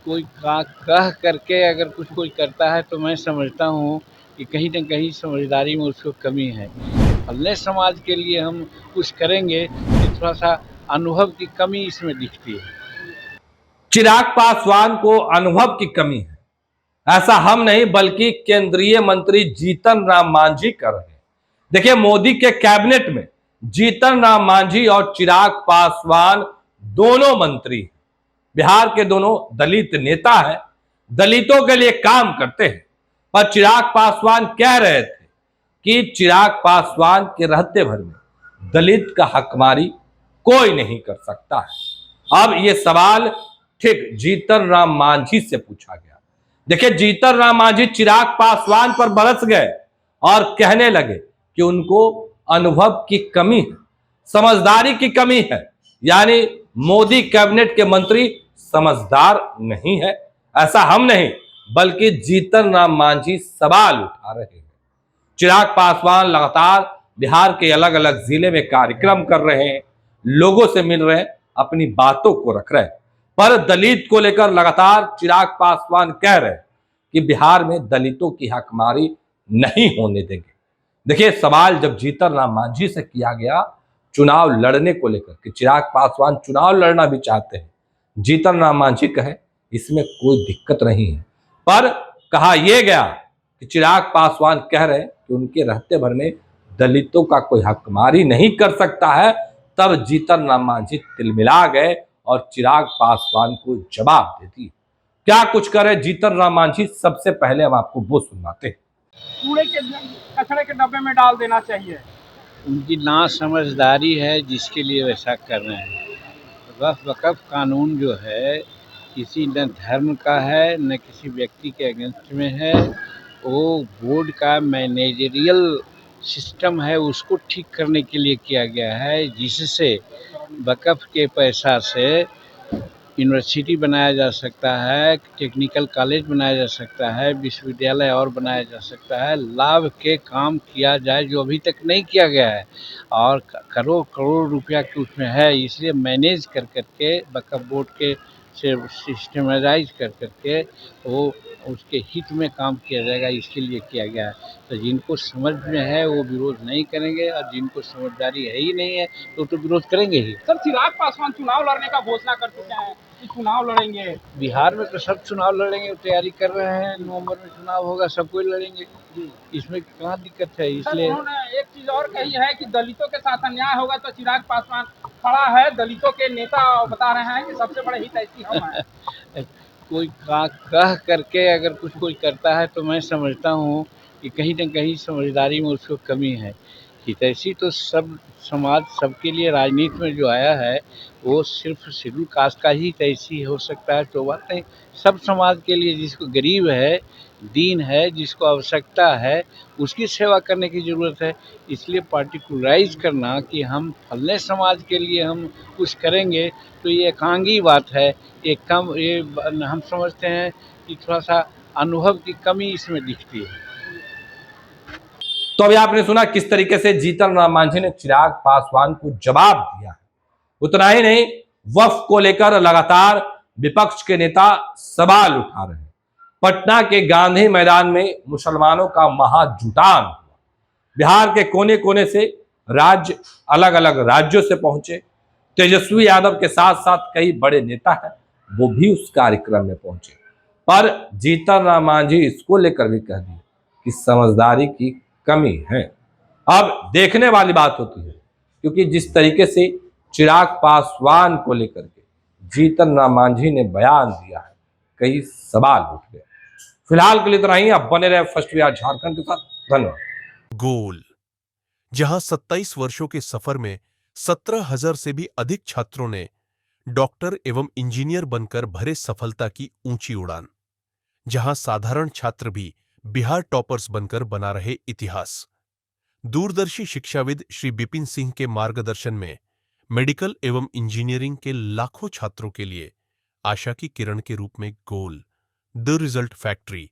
कोई कह करके अगर कुछ कोई करता है तो मैं समझता हूँ कि कहीं न कहीं समझदारी में उसको कमी है। फलने समाज के लिए हम कुछ करेंगे तो थोड़ा-सा अनुभव की कमी इसमें दिखती है। चिराग पासवान को अनुभव की कमी है, ऐसा हम नहीं बल्कि केंद्रीय मंत्री जीतन राम मांझी कर रहे हैं। देखिए, मोदी के कैबिनेट में जीतन राम मांझी और चिराग पासवान दोनों मंत्री हैं। बिहार के दोनों दलित नेता हैं, दलितों के लिए काम करते हैं। पर चिराग पासवान कह रहे थे कि चिराग पासवान के रहते भर में दलित का हकमारी कोई नहीं कर सकता है। अब यह सवाल ठीक जीतन राम मांझी से पूछा गया। देखिए, जीतन राम मांझी चिराग पासवान पर बरस गए और कहने लगे कि उनको अनुभव की कमी है, समझदारी की कमी है, यानी मोदी कैबिनेट के मंत्री समझदार नहीं है। ऐसा हम नहीं बल्कि जीतन राम मांझी सवाल उठा रहे हैं। चिराग पासवान लगातार बिहार के अलग अलग जिले में कार्यक्रम कर रहे हैं, लोगों से मिल रहे हैं, अपनी बातों को रख रहे हैं। पर दलित को लेकर लगातार चिराग पासवान कह रहे हैं कि बिहार में दलितों की हकमारी नहीं होने देंगे। देखिए, सवाल जब जीतन राम मांझी से किया गया चुनाव लड़ने को लेकर कि चिराग पासवान चुनाव लड़ना भी चाहते हैं, जीतन राम मांझी कहे इसमें कोई दिक्कत नहीं है। पर कहा यह गया कि चिराग पासवान कह रहे हैं कि उनके रहते भर में दलितों का कोई हकमारी नहीं कर सकता है। तब जीतन राम मांझी तिलमिला गए और चिराग पासवान को जवाब दे दी। क्या कुछ करे जीतन राम मांझी, सबसे पहले हम आपको वो सुनाते हैं। कूड़े के कचरे के डब्बे में डाल देना चाहिए। उनकी नासमझदारी है जिसके लिए वैसा कर रहे हैं। वक्फ वक़्फ़ कानून जो है किसी न धर्म का है न किसी व्यक्ति के अगेंस्ट में है। वो बोर्ड का मैनेजरियल सिस्टम है उसको ठीक करने के लिए किया गया है, जिससे वक़्फ़ के पैसा से यूनिवर्सिटी बनाया जा सकता है, टेक्निकल कॉलेज बनाया जा सकता है, विश्वविद्यालय और बनाया जा सकता है। लाभ के काम किया जाए जो अभी तक नहीं किया गया है और करोड़-करोड़ रुपया के उसमें है, इसलिए मैनेज कर के वक़्फ़ बोर्ड के से सिस्टमाइज़ कर के वो उसके हित में काम किया जाएगा, इसके लिए किया गया है। तो जिनको समझ में है वो विरोध नहीं करेंगे और जिनको समझदारी है ही नहीं है तो विरोध करेंगे ही। सर, चिराग पासवान चुनाव लड़ने का घोषणा कर चुके हैं कि चुनाव लड़ेंगे। बिहार में तो सब चुनाव लड़ेंगे, तैयारी कर रहे हैं, नवंबर में चुनाव होगा, सब कोई लड़ेंगे जी। इसमें कहाँ दिक्कत है, इसलिए उन्होंने एक चीज और कही है कि दलितों के साथ अन्याय होगा तो चिराग पासवान खड़ा है। दलितों के नेता बता रहे हैं कि सबसे बड़े हितैषी हम हैं। कोई कह करके अगर कुछ कोई करता है तो मैं समझता हूँ कि कहीं न कहीं समझदारी में उसको कमी है। हितैषी तो सब समाज सबके लिए राजनीति में जो आया है वो सिर्फ़ शेड्यूल कास्ट का ही हितैषी हो सकता है, तो बात नहीं। सब समाज के लिए जिसको गरीब है, दीन है, जिसको आवश्यकता है, उसकी सेवा करने की ज़रूरत है। इसलिए पार्टिकुलराइज़ करना कि हम फलने समाज के लिए हम कुछ करेंगे तो ये एकांगी बात है। ये हम समझते हैं कि थोड़ा-सा अनुभव की कमी इसमें दिखती है। तो अभी आपने सुना किस तरीके से जीतन राम मांझी ने चिराग पासवान को जवाब दिया है। उतना ही नहीं, वक्फ को लेकर लगातार विपक्ष के नेता सवाल उठा रहे हैं। पटना के गांधी मैदान में मुसलमानों का महाजुटान हुआ। बिहार के कोने कोने से राज्य अलग अलग राज्यों से पहुंचे। तेजस्वी यादव के साथ साथ कई बड़े नेता हैं, वो भी उस कार्यक्रम में पहुंचे। पर जीतन राम मांझी इसको लेकर भी कह दिए कि समझदारी की कमी है। अब देखने वाली बात होती है, क्योंकि जिस तरीके से चिराग पासवान को लेकर के जीतन राम मांझी ने बयान दिया है, कई सवाल उठ गए। फिलहाल के लिए इतना ही। आप बने रहे फर्स्ट बिहार झारखंड के साथ। धन्यवाद। गोल, जहां 27 वर्षों के सफर में 17,000 से भी अधिक छात्रों ने डॉक्टर एवं इंजीनियर बनकर भरे सफलता की ऊंची उड़ान, जहां साधारण छात्र भी बिहार टॉपर्स बनकर बना रहे इतिहास। दूरदर्शी शिक्षाविद श्री बिपिन सिंह के मार्गदर्शन में मेडिकल एवं इंजीनियरिंग के लाखों छात्रों के लिए आशा की किरण के रूप में गोल, द रिजल्ट फैक्ट्री